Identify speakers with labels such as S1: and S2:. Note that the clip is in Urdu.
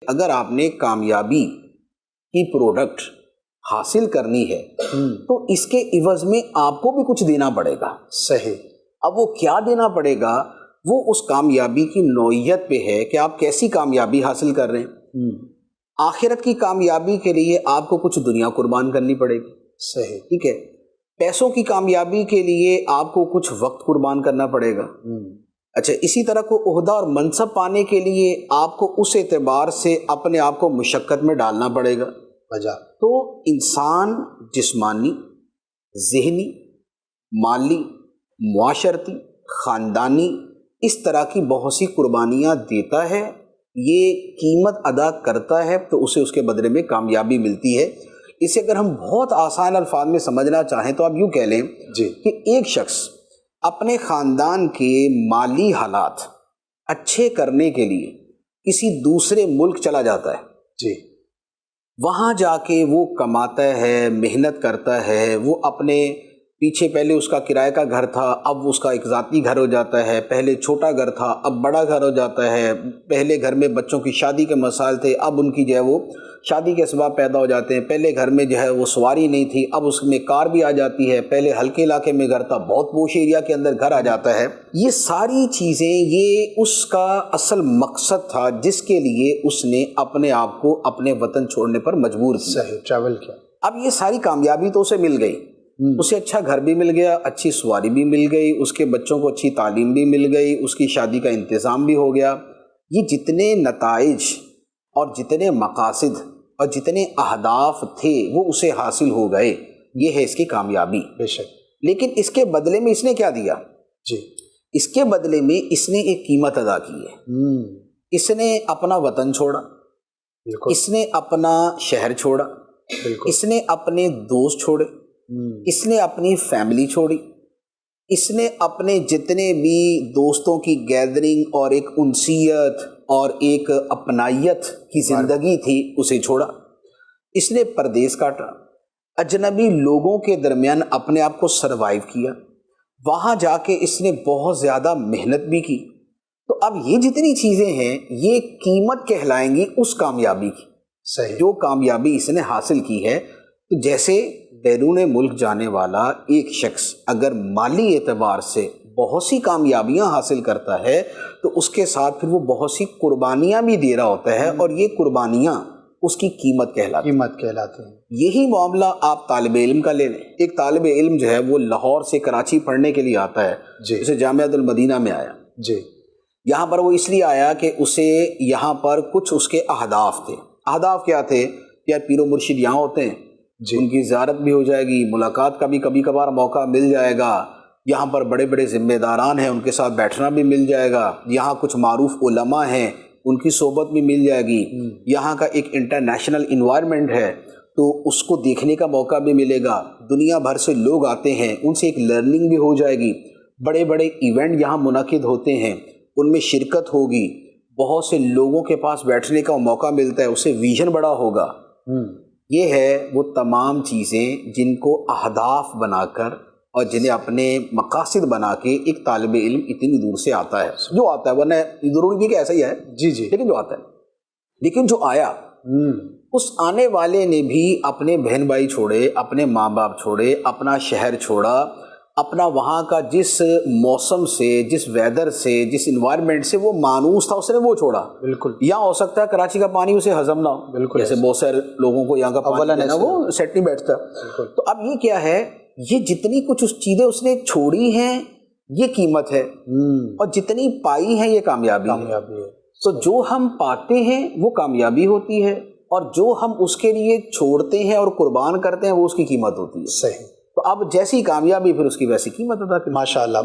S1: اگر آپ نے کامیابی کی پروڈکٹ حاصل کرنی ہے تو اس کے عوض میں آپ کو بھی کچھ دینا پڑے گا.
S2: صحیح.
S1: اب وہ کیا دینا پڑے گا؟ وہ اس کامیابی کی نوعیت پہ ہے کہ آپ کیسی کامیابی حاصل کر رہے ہیں. آخرت کی کامیابی کے لیے آپ کو کچھ دنیا قربان کرنی پڑے گی.
S2: صحیح.
S1: ٹھیک ہے. پیسوں کی کامیابی کے لیے آپ کو کچھ وقت قربان کرنا پڑے گا. اچھا، اسی طرح کو عہدہ اور منصب پانے کے لیے آپ کو اس اعتبار سے اپنے آپ کو مشقت میں ڈالنا پڑے گا. تو انسان جسمانی، ذہنی، مالی، معاشرتی، خاندانی اس طرح کی بہت سی قربانیاں دیتا ہے، یہ قیمت ادا کرتا ہے تو اسے اس کے بدلے میں کامیابی ملتی ہے. اسے اگر ہم بہت آسان الفاظ میں سمجھنا چاہیں تو آپ یوں کہہ لیں کہ ایک شخص اپنے خاندان کے مالی حالات اچھے کرنے کے لیے کسی دوسرے ملک چلا جاتا ہے. وہاں جا کے وہ کماتا ہے، محنت کرتا ہے. وہ اپنے پیچھے پہلے اس کا کرائے کا گھر تھا، اب اس کا ایک ذاتی گھر ہو جاتا ہے. پہلے چھوٹا گھر تھا، اب بڑا گھر ہو جاتا ہے. پہلے گھر میں بچوں کی شادی کے مسائل تھے، اب ان کی جو ہے وہ شادی کے اسباب پیدا ہو جاتے ہیں. پہلے گھر میں جو ہے وہ سواری نہیں تھی، اب اس میں کار بھی آ جاتی ہے. پہلے ہلکے علاقے میں گھر تھا، بہت پوش ایریا کے اندر گھر آ جاتا ہے. یہ ساری چیزیں یہ اس کا اصل مقصد تھا جس کے لیے اس نے اپنے آپ کو اپنے وطن چھوڑنے پر مجبور کیا.
S2: صحیح. ٹریول کیا.
S1: اب یہ ساری کامیابی تو اسے مل گئی، اسے اچھا گھر بھی مل گیا، اچھی سواری بھی مل گئی، اس کے بچوں کو اچھی تعلیم بھی مل گئی، اس کی شادی کا انتظام بھی ہو گیا. یہ جتنے نتائج اور جتنے مقاصد اور جتنے اہداف تھے وہ اسے حاصل ہو گئے. یہ ہے اس کی کامیابی.
S2: بے شک.
S1: لیکن اس کے بدلے میں اس نے کیا دیا؟ اس کے بدلے میں اس نے ایک قیمت ادا کی ہے. اس نے اپنا وطن چھوڑا، اس نے اپنا شہر چھوڑا، اس نے اپنے دوست چھوڑے، اس نے اپنی فیملی چھوڑی، اس نے اپنے جتنے بھی دوستوں کی گیدرنگ اور ایک انسیت اور ایک اپنائیت کی زندگی تھی اسے چھوڑا. اس نے پردیس کاٹا، اجنبی لوگوں کے درمیان اپنے آپ کو سروائیو کیا. وہاں جا کے اس نے بہت زیادہ محنت بھی کی. تو اب یہ جتنی چیزیں ہیں یہ قیمت کہلائیں گی اس کامیابی کی.
S2: صحیح.
S1: جو کامیابی اس نے حاصل کی ہے. تو جیسے بیرون ملک جانے والا ایک شخص اگر مالی اعتبار سے بہت سی کامیابیاں حاصل کرتا ہے تو اس کے ساتھ پھر وہ بہت سی قربانیاں بھی دے رہا ہوتا ہے، اور یہ قربانیاں اس کی قیمت کہلاتی
S2: ہیں.
S1: یہی معاملہ آپ طالب علم کا لے لیں. ایک طالب علم جو ہے وہ لاہور سے کراچی پڑھنے کے لیے آتا ہے. اسے جامعۃ المدینہ میں آیا. یہاں پر وہ اس لیے آیا کہ اسے یہاں پر کچھ اس کے اہداف تھے. اہداف کیا تھے؟ یار پیر و مرشد یہاں ہوتے ہیں، ان کی زیارت بھی ہو جائے گی، ملاقات کا بھی کبھی کبھار موقع مل جائے گا. یہاں پر بڑے بڑے ذمہ داران ہیں، ان کے ساتھ بیٹھنا بھی مل جائے گا. یہاں کچھ معروف علماء ہیں، ان کی صحبت بھی مل جائے گی. یہاں کا ایک انٹرنیشنل انوائرمنٹ ہے تو اس کو دیکھنے کا موقع بھی ملے گا. دنیا بھر سے لوگ آتے ہیں، ان سے ایک لرننگ بھی ہو جائے گی. بڑے بڑے ایونٹ یہاں منعقد ہوتے ہیں، ان میں شرکت ہوگی. بہت سے لوگوں کے پاس بیٹھنے کا موقع ملتا ہے، اسے ویژن بڑا ہوگا. یہ ہے وہ تمام چیزیں جن کو اہداف بنا کر اور جنہیں اپنے مقاصد بنا کے ایک طالب علم اتنی دور سے آتا ہے جو آتا ہے. ورنہ ضروری نہیں کہ ایسا ہی ہے، لیکن جو آتا ہے. لیکن جو آیا اس آنے والے نے بھی اپنے بہن بھائی چھوڑے، اپنے ماں باپ چھوڑے، اپنا شہر چھوڑا، اپنا وہاں کا جس موسم سے، جس ویدر سے، جس انوائرمنٹ سے وہ مانوس تھا اس نے وہ چھوڑا.
S2: بالکل.
S1: یہاں ہو سکتا ہے کراچی کا پانی اسے ہضم نہ ہو. بالکل. جیسے بہت سارے لوگوں کو یہاں کا پانی ہے نا وہ سیٹ نہیں بیٹھتا. تو اب یہ کیا ہے، یہ جتنی کچھ اس چیزیں اس نے چھوڑی ہیں یہ قیمت ہے، اور جتنی پائی ہیں یہ کامیابی ہے. تو جو ہم پاتے ہیں وہ کامیابی ہوتی ہے، اور جو ہم اس کے لیے چھوڑتے ہیں اور قربان کرتے ہیں وہ اس کی قیمت ہوتی ہے.
S2: صحیح.
S1: تو اب جیسی کامیابی پھر اس کی ویسی قیمت ادا کریں.
S2: ماشاء اللہ.